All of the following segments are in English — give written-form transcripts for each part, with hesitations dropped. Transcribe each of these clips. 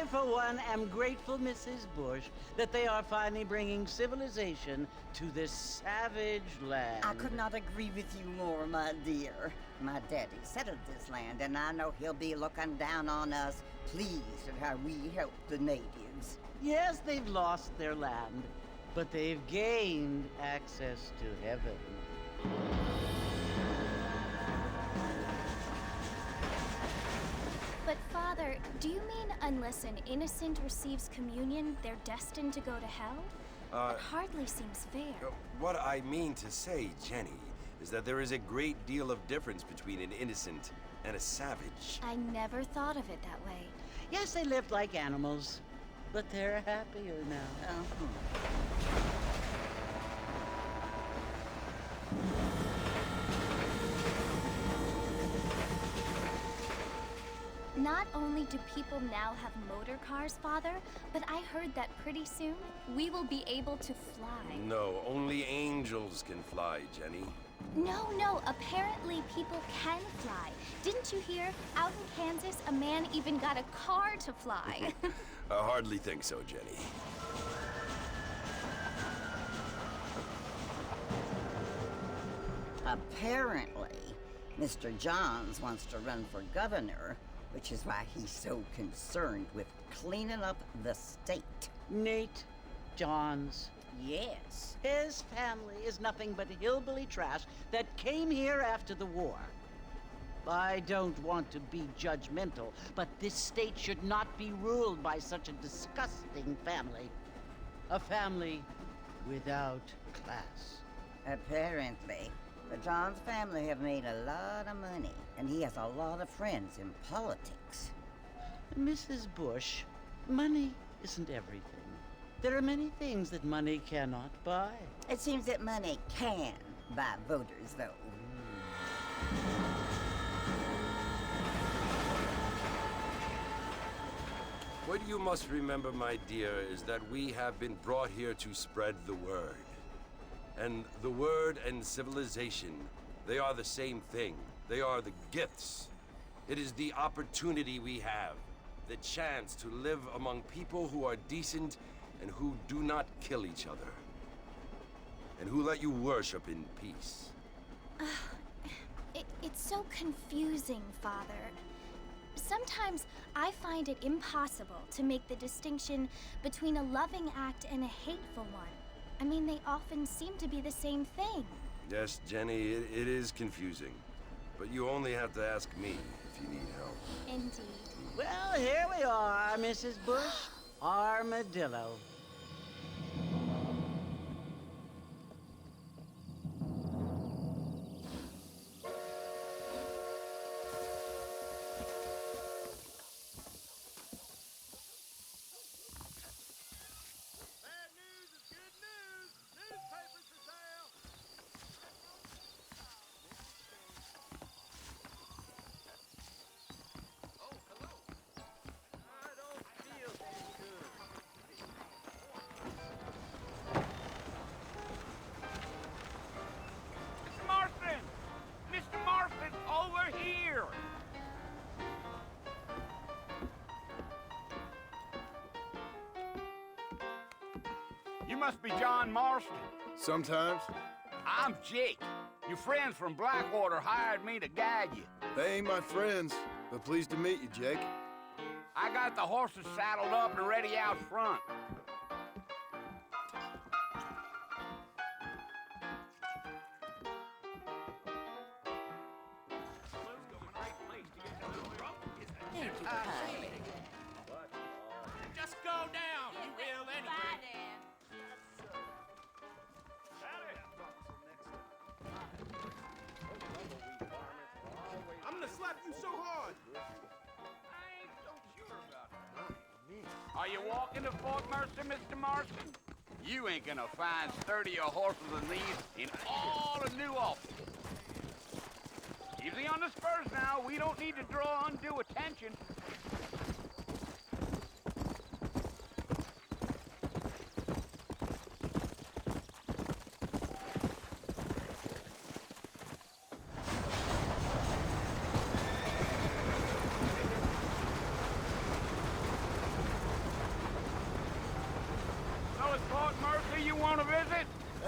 for one, am grateful, Mrs. Bush, that they are finally bringing civilization to this savage land. I could not agree with you more, my dear. My daddy settled this land, and I know he'll be looking down on us, pleased at how we help the natives. Yes, they've lost their land, but they've gained access to heaven. But Father, do you mean unless an innocent receives communion, they're destined to go to hell? That hardly seems fair. What I mean to say, Jenny, is that there is a great deal of difference between an innocent and a savage. I never thought of it that way. Yes, they lived like animals, but they're happier now. Not only do people now have motor cars, Father, but I heard that pretty soon we will be able to fly. No, only angels can fly, Jenny. No, apparently people can fly. Didn't you hear? Out in Kansas, a man even got a car to fly. I hardly think so, Jenny. Apparently, Mr. Johns wants to run for governor, which is why he's so concerned with cleaning up the state. Nate Johns. Yes. His family is nothing but hillbilly trash that came here after the war. I don't want to be judgmental, but this state should not be ruled by such a disgusting family. A family without class. Apparently. The Johns family have made a lot of money, and he has a lot of friends in politics. Mrs. Bush, money isn't everything. There are many things that money cannot buy. It seems that money can buy voters, though. What you must remember, my dear, is that we have been brought here to spread the word. And the word and civilization, they are the same thing. They are the gifts. It is the opportunity we have, the chance to live among people who are decent and who do not kill each other, and who let you worship in peace. It's so confusing, Father. Sometimes I find it impossible to make the distinction between a loving act and a hateful one. I mean, they often seem to be the same thing. Yes, Jenny, it is confusing. But you only have to ask me if you need help. Indeed. Well, here we are, Mrs. Bush. Armadillo. Over here! You must be John Marston. Sometimes. I'm Jake. Your friends from Blackwater hired me to guide you. They ain't my friends, but pleased to meet you, Jake. I got the horses saddled up and ready out front. Just go down, you will anyway. I'm gonna slap you so hard. I ain't so sure about that. Are you walking to Fort Mercer, Mr. Marston? You ain't gonna find sturdier horses than these in all of New Albany. Easy on the spurs now. We don't need to draw undue attention.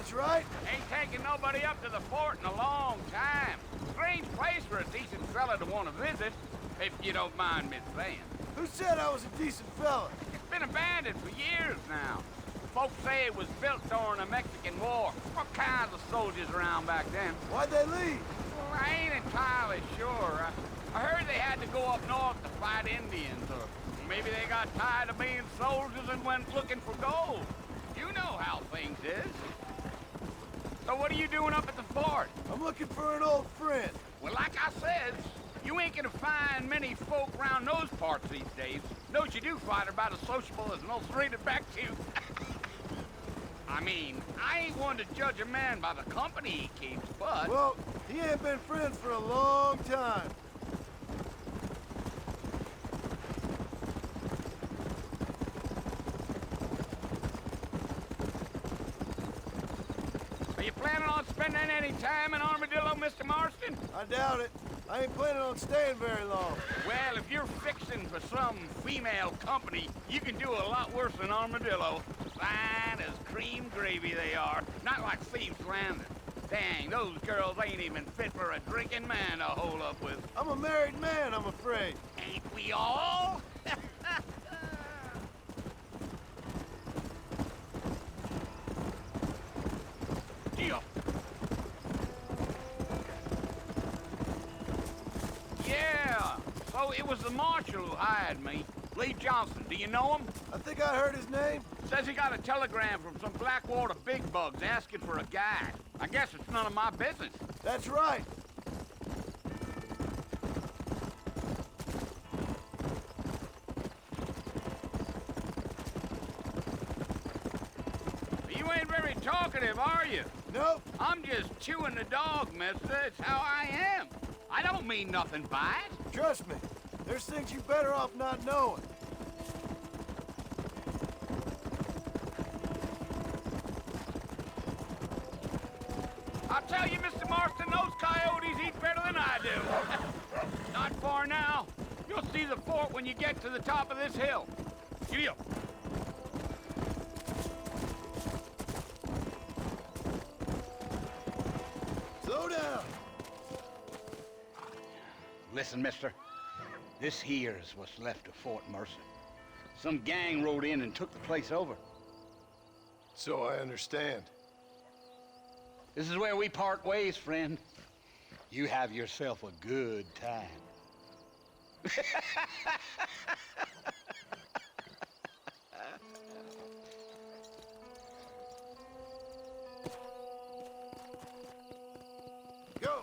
That's right. Ain't taken nobody up to the fort in a long time. Strange place for a decent fella to want to visit, if you don't mind me saying. Who said I was a decent fella? It's been abandoned for years now. Folks say it was built during the Mexican War. What kinds of soldiers around back then? Why'd they leave? Well, I ain't entirely sure. I heard they had to go up north to fight Indians, or maybe they got tired of being soldiers and went looking for gold. You know how things is. So what are you doing up at the fort? I'm looking for an old friend. Well, like I said, you ain't gonna find many folk around those parts these days. Knows you do find about as sociable as an old straighted back tooth. I mean, I ain't one to judge a man by the company he keeps, but... Well, he ain't been friends for a long time. Are you planning on spending any time in Armadillo, Mr. Marston? I doubt it. I ain't planning on staying very long. Well, if you're fixing for some female company, you can do a lot worse than Armadillo. Fine as cream gravy they are, not like Thieves Landing. Dang, those girls ain't even fit for a drinking man to hole up with. I'm a married man, I'm afraid. Ain't we all? Deal. Yeah, so it was the marshal who hired me. Lee Johnson, do you know him? I think I heard his name. Says he got a telegram from some Blackwater big bugs asking for a guide. I guess it's none of my business. That's right. You ain't very talkative, are you? Nope. I'm just chewing the dog, mister. It's how I am. I don't mean nothing by it. Trust me. There's things you better off not knowing. I'll tell you, Mr. Marston, those coyotes eat better than I do. Not far now. You'll see the fort when you get to the top of this hill. Giddy up. Slow down. Listen, mister. This here's what's left of Fort Mercer. Some gang rode in and took the place over. So I understand. This is where we part ways, friend. You have yourself a good time. Go.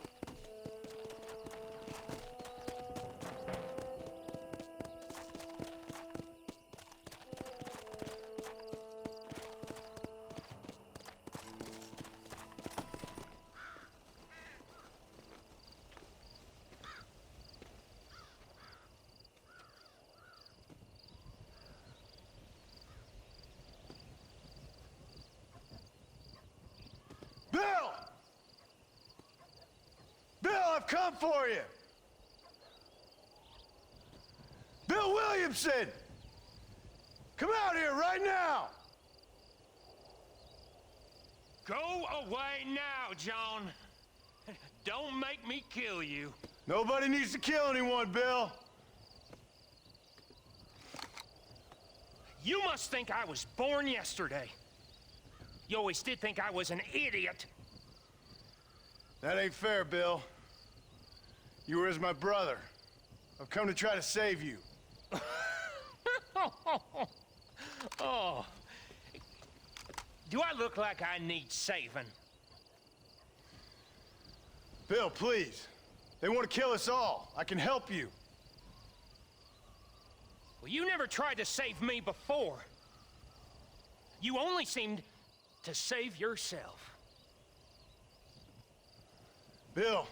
Bill! Bill, I've come for you! Bill Williamson! Come out here right now! Go away now, John. Don't make me kill you. Nobody needs to kill anyone, Bill. You must think I was born yesterday. You always did think I was an idiot. That ain't fair, Bill. You were as my brother. I've come to try to save you. Oh. Do I look like I need saving? Bill, please. They want to kill us all. I can help you. Well, you never tried to save me before. You only seemed to save yourself. Bill,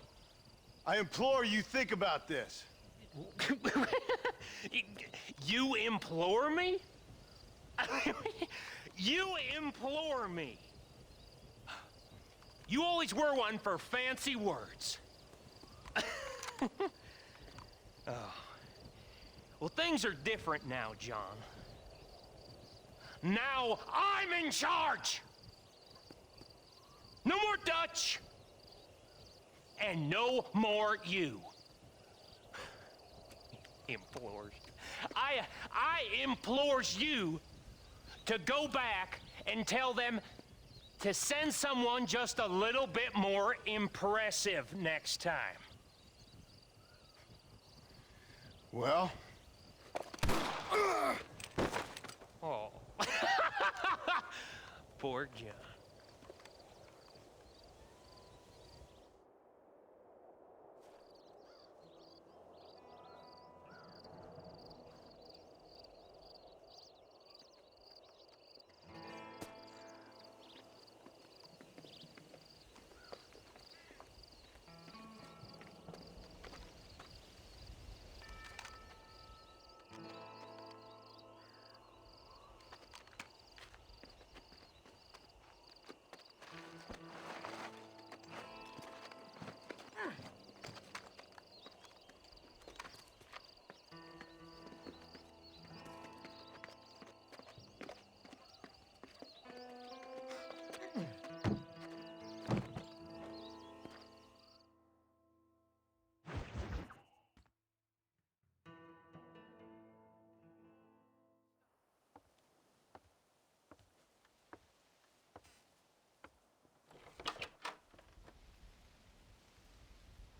I implore you think about this. You implore me? You implore me. You always were one for fancy words. Oh. Well, things are different now, John. Now I'm in charge! No more Dutch! And no more you. Implores. I implores you to go back and tell them to send someone just a little bit more impressive next time. Well? Oh. Poor John.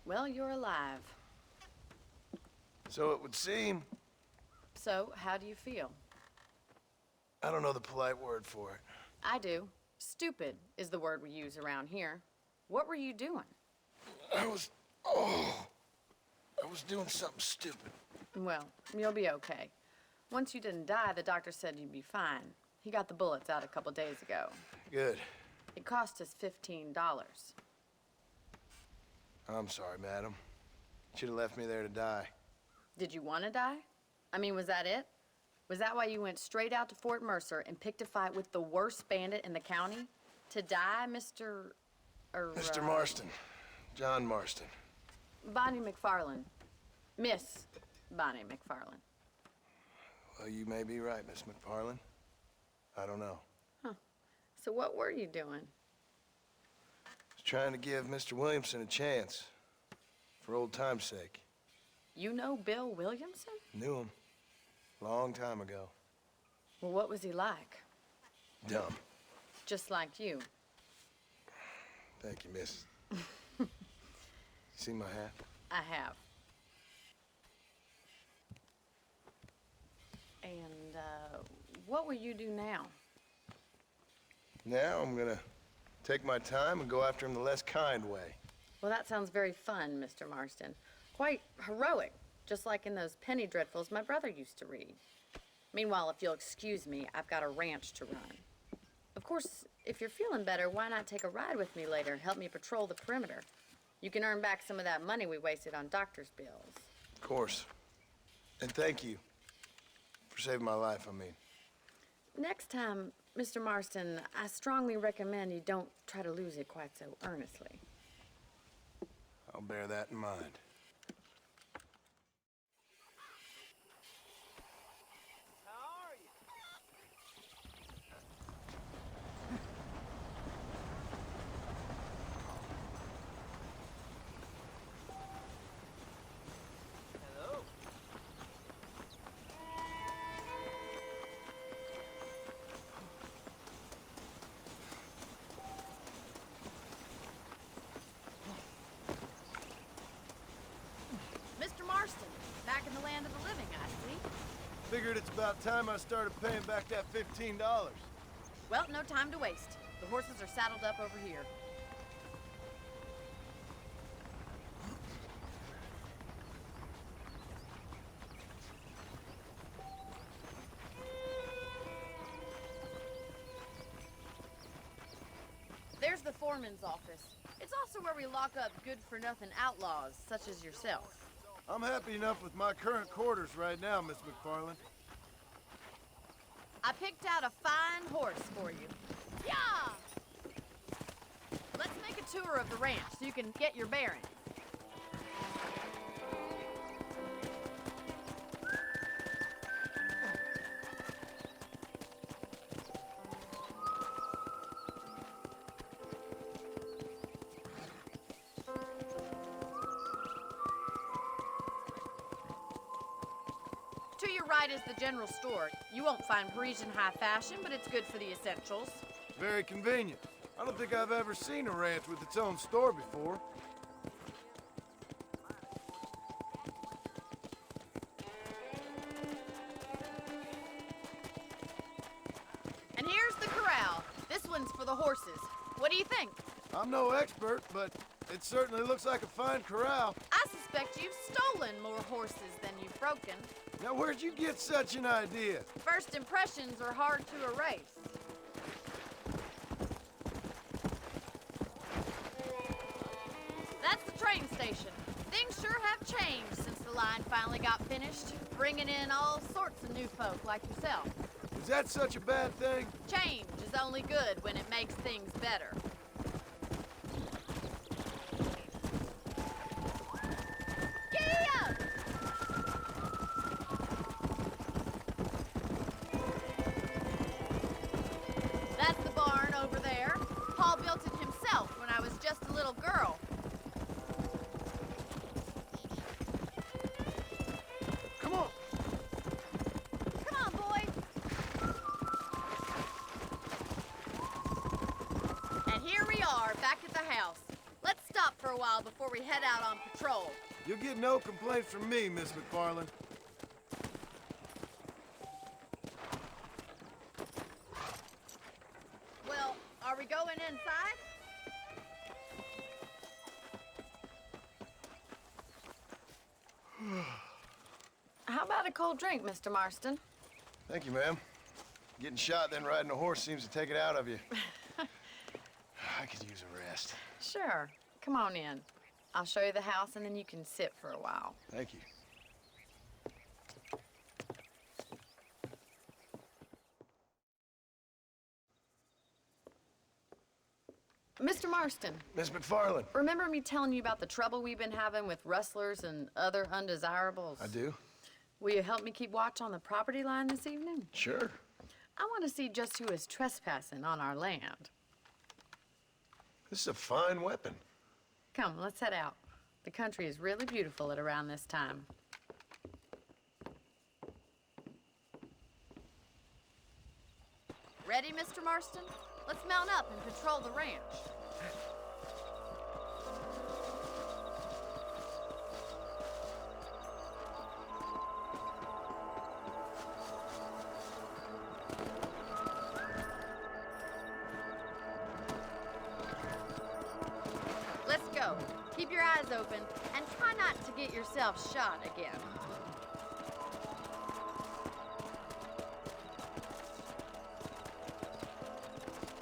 Well, you're alive. So it would seem. So, how do you feel? I don't know the polite word for it. I do. Stupid is the word we use around here. What were you doing? I was doing something stupid. Well, you'll be okay. Once you didn't die, the doctor said you'd be fine. He got the bullets out a couple days ago. Good. It cost us $15. I'm sorry, madam. Should have left me there to die. Did you want to die? I mean, was that it? Was that why you went straight out to Fort Mercer and picked a fight with the worst bandit in the county? To die, Mr. Mr. Marston. John Marston. Bonnie McFarland. Miss Bonnie McFarland. Well, you may be right, Miss McFarland. I don't know. So what were you doing? I was trying to give Mr. Williamson a chance. For old time's sake. You know Bill Williamson? Knew him. Long time ago. Well, what was he like? Dumb. Just like you. Thank you, miss. See my hat? I have. And, what will you do now? Now I'm gonna take my time and go after him the less kind way. Well, that sounds very fun, Mr. Marston. Quite heroic, just like in those penny dreadfuls my brother used to read. Meanwhile, if you'll excuse me, I've got a ranch to run. Of course, if you're feeling better, why not take a ride with me later and help me patrol the perimeter? You can earn back some of that money we wasted on doctor's bills. Of course. And thank you for saving my life, I mean. Next time, Mr. Marston, I strongly recommend you don't try to lose it quite so earnestly. I'll bear that in mind. Mr. Marston, back in the land of the living, I see. Figured it's about time I started paying back that $15. Well, no time to waste. The horses are saddled up over here. There's the foreman's office. It's also where we lock up good-for-nothing outlaws, such as yourself. I'm happy enough with my current quarters right now, Miss McFarland. I picked out a fine horse for you. Yeah! Let's make a tour of the ranch so you can get your bearings. To your right is the general store. You won't find Parisian high fashion, but it's good for the essentials. Very convenient. I don't think I've ever seen a ranch with its own store before. And here's the corral. This one's for the horses. What do you think? I'm no expert, but it certainly looks like a fine corral. I suspect you've stolen more horses than you've broken. Now, where'd you get such an idea? First impressions are hard to erase. That's the train station. Things sure have changed since the line finally got finished, bringing in all sorts of new folk like yourself. Is that such a bad thing? Change is only good when it makes things better. Giddy up! That's the barn over there. Paul built it himself when I was just a little girl. Come on. Come on, boy. And here we are, back at the house. Let's stop for a while before we head out on patrol. You'll get no complaints from me, Miss McFarland. Well, are we going inside? How about a cold drink, Mr. Marston? Thank you, ma'am. Getting shot, then riding a horse seems to take it out of you. I could use a rest. Sure. Come on in. I'll show you the house, and then you can sit for a while. Thank you. Mr. Marston, Miss McFarland. remember me telling you about the trouble we've been having with rustlers and other undesirables? I do? Will you help me keep watch on the property line this evening? Sure. I want to see just who is trespassing on our land. This is a fine weapon. Come, let's head out. The country is really beautiful at around this time. Ready, Mr. Marston? Let's mount up and patrol the ranch. Let's go. Keep your eyes open and try not to get yourself shot again.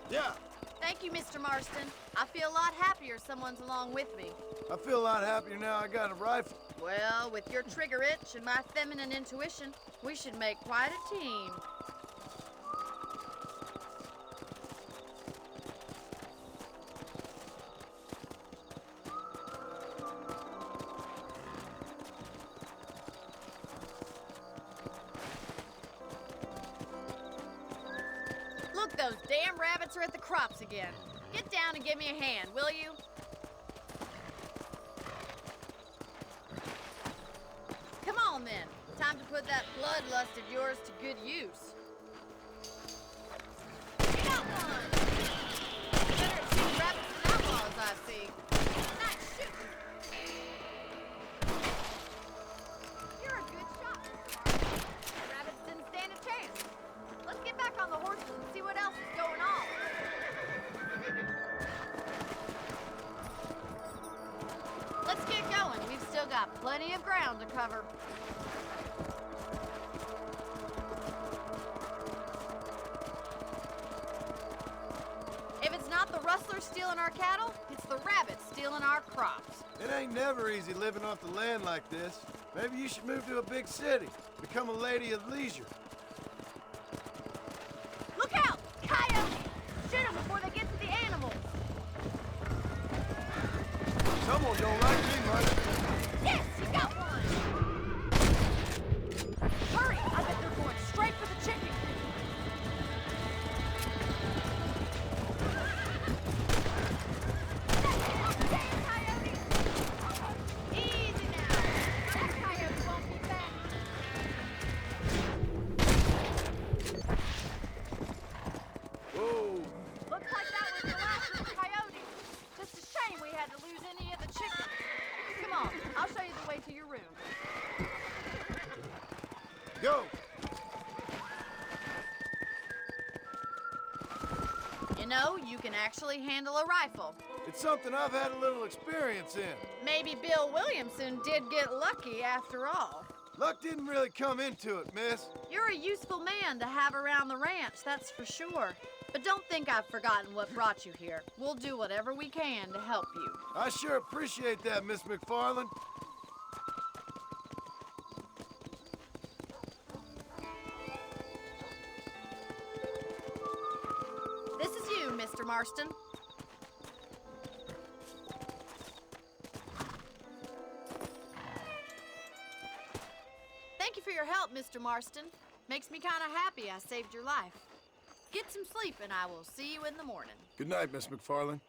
Yeah, Thank you, Mr. Marston. I feel a lot happier someone's along with me. I feel a lot happier now I got a rifle. Well, with your trigger itch and my feminine intuition, we should make quite a team. Look, those damn rabbits are at the crops again. Get down and give me a hand, will you? Come on, then. Time to put that bloodlust of yours to good use. Got one! Better shoot rabbits than outlaws, I see. Nice shooting. You're a good shot, Mr. Marston. The rabbits didn't stand a chance. Let's get back on the horses and see what else is going on. Let's get going. We've still got plenty of ground to cover. If it's not the rustlers stealing our cattle, it's the rabbits stealing our crops. It ain't never easy living off the land like this. Maybe you should move to a big city, become a lady of leisure. Look out! Coyotes! Shoot them before they get to the animals. Someone don't like me much. Yes, you got one! Hurry! I bet they're going straight for the chicken. Damn coyotes! Easy now. That coyote won't be back. Go! You know, you can actually handle a rifle. It's something I've had a little experience in. Maybe Bill Williamson did get lucky after all. Luck didn't really come into it, miss. You're a useful man to have around the ranch, that's for sure. But don't think I've forgotten what brought you here. We'll do whatever we can to help you. I sure appreciate that, Miss McFarland. This is you, Mr. Marston. Thank you for your help, Mr. Marston. Makes me kind of happy I saved your life. Get some sleep, and I will see you in the morning. Good night, Miss McFarland.